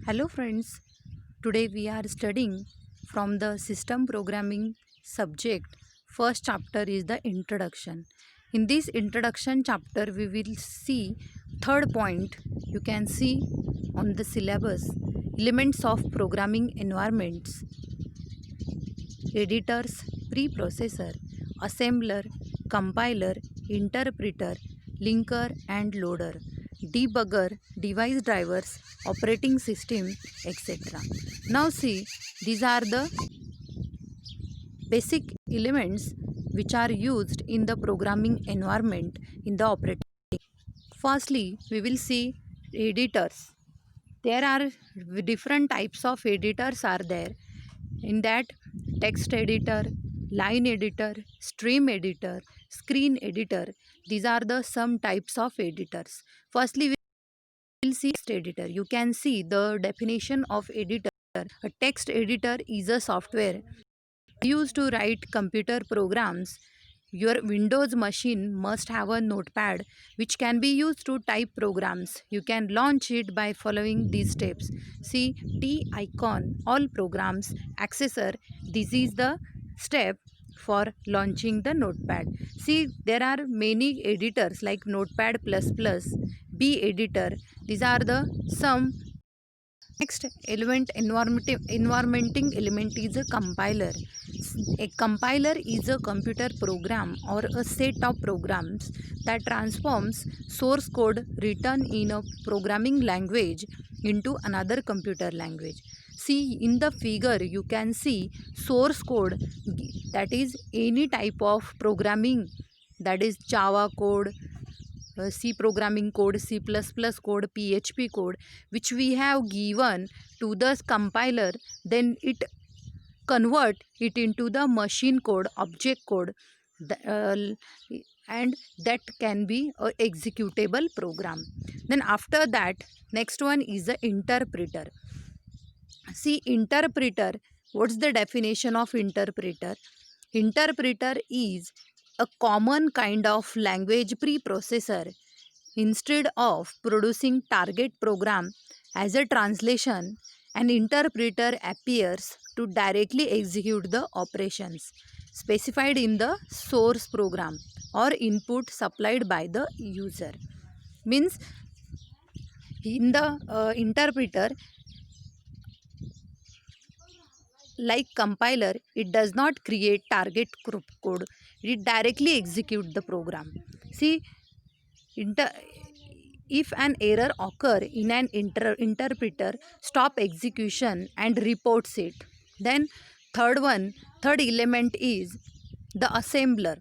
Hello friends, today we are studying from the system programming subject. First chapter is the introduction. In this introduction chapter we will see third point. You can see on the syllabus elements of programming environments, editors, preprocessor, assembler, compiler, interpreter, linker and loader, debugger, device drivers, operating system, etc. Now see, these are the basic elements which are used in the programming environment in the operating. Firstly, we will see editors. There are different types of editors are there. In that, text editor, line editor, stream editor, screen editor, these are the some types of editors. Firstly, we will see text editor. You can see the definition of editor. A text editor is a software used to write computer programs. Your Windows machine must have a notepad which can be used to type programs. You can launch it by following these steps. See T icon, all programs, accessor. This is the step for launching the notepad. See, there are many editors like Notepad++, B editor. These are the some. Next element, environmenting element is a compiler. A compiler is a computer program or a set of programs that transforms source code written in a programming language into another computer language. See, in the figure you can see source code, that is any type of programming, that is Java code, C programming code, C++ code, PHP code, which we have given to the compiler, then it convert it into the machine code, object code, and that can be a executable program. Then after that, next one is the interpreter. See, interpreter, what's the definition of interpreter? Interpreter is a common kind of language preprocessor. Instead of producing target program as a translation, an interpreter appears to directly execute the operations specified in the source program or input supplied by the user. Means in the interpreter, like compiler, it does not create target code, it directly execute the program. See, if an error occur in an interpreter, stop execution and reports it. Then third element is the assembler.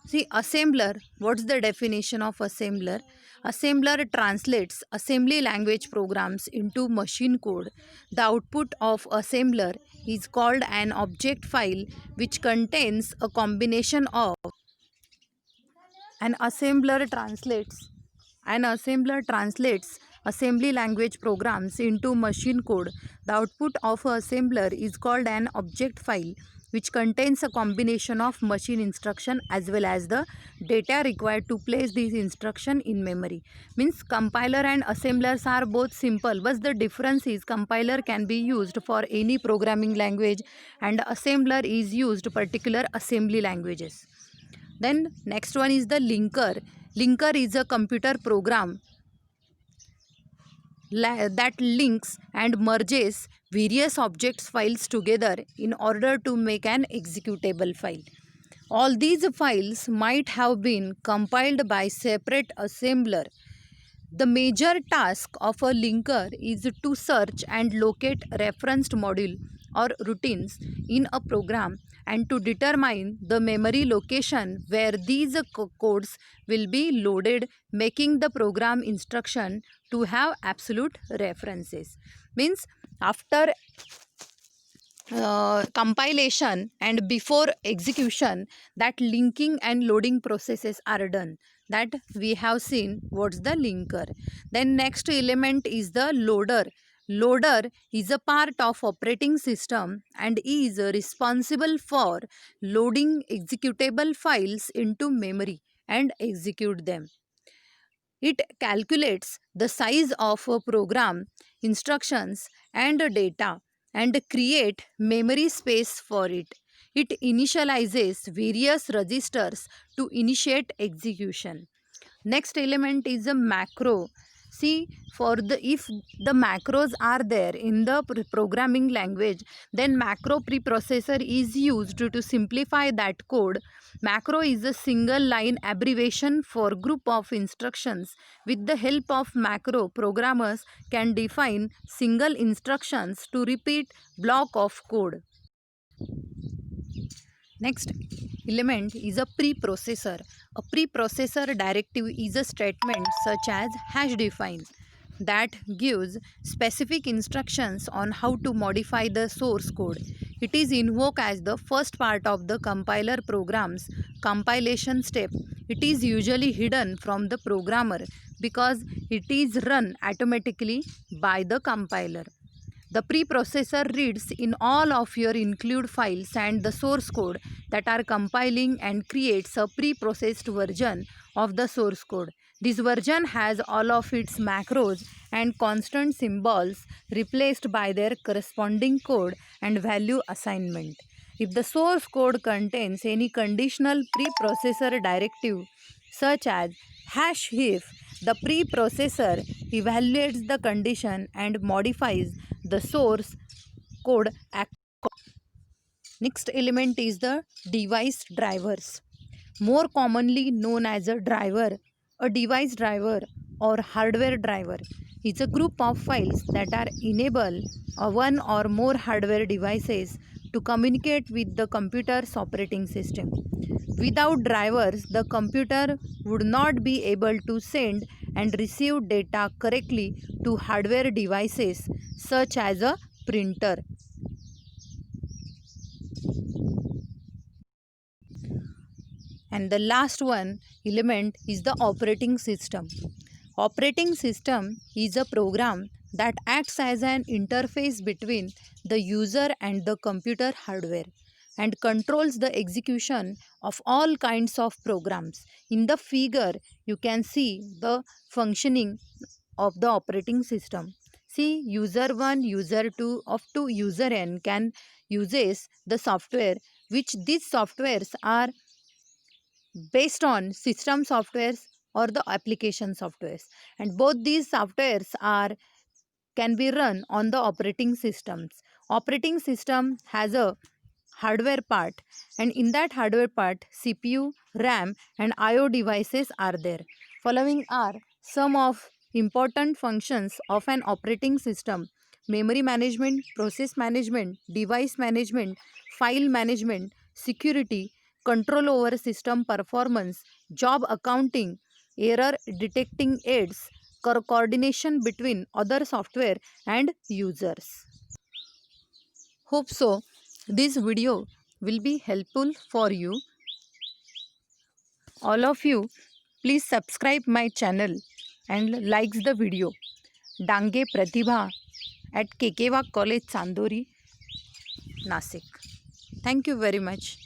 See, assembler, what's the definition of assembler? Assembler translates assembly language programs into machine code. The output of assembler is called an object file, which contains a combination of an assembler translates assembly language programs into machine code. The output of an assembler is called an object file, which contains a combination of machine instruction as well as the data required to place these instruction in memory. Means compiler and assemblers are both simple, but the difference is compiler can be used for any programming language and assembler is used particular assembly languages. Then next one is the linker. Linker is a computer program that links and merges various objects files together in order to make an executable file. All these files might have been compiled by separate assembler. The major task of a linker is to search and locate referenced module or routines in a program and to determine the memory location where these codes will be loaded, making the program instruction to have absolute references. Means after compilation and before execution, that linking and loading processes are done, that we have seen what's the linker. Then next element is the loader. Loader is a part of operating system and is responsible for loading executable files into memory and execute them. It calculates the size of a program, instructions and data and create memory space for it. It initializes various registers to initiate execution. Next element is a macro. See, for the if the macros are there in the programming language, then macro preprocessor is used to simplify that code. Macro is a single line abbreviation for group of instructions. With the help of macro, programmers can define single instructions to repeat block of code. Next element is a preprocessor. A preprocessor directive is a statement such as #define that gives specific instructions on how to modify the source code. It is invoked as the first part of the compiler program's compilation step. It is usually hidden from the programmer because it is run automatically by the compiler. The preprocessor reads in all of your include files and the source code that are compiling and creates a preprocessed version of the source code. This version has all of its macros and constant symbols replaced by their corresponding code and value assignment. If the source code contains any conditional preprocessor directive such as #if, the preprocessor evaluates the condition and modifies the source code. Next element is the device drivers, more commonly known as a driver. A device driver or hardware driver is a group of files that are enable one or more hardware devices to communicate with the computer's operating system. Without drivers, the computer would not be able to send and receive data correctly to hardware devices such as a printer. And the last one element is the operating system. Operating system is a program that acts as an interface between the user and the computer hardware and controls the execution of all kinds of programs. In the figure, you can see the functioning of the operating system. See, user 1, user 2 up to user n can uses the software, which these softwares are based on system softwares or the application softwares, and both these softwares are can be run on the operating systems. Operating system has a hardware part, and in that hardware part CPU, RAM and IO devices are there. Following are some of important functions of an operating system: memory management, process management, device management, file management, security, control over system performance, job accounting, error detecting aids, coordination between other software and users. Hope so this video will be helpful for you. All of you, please subscribe my channel and likes the video. Dange Pratibha at KK Wagh College, Chandori, Nasik. Thank you very much.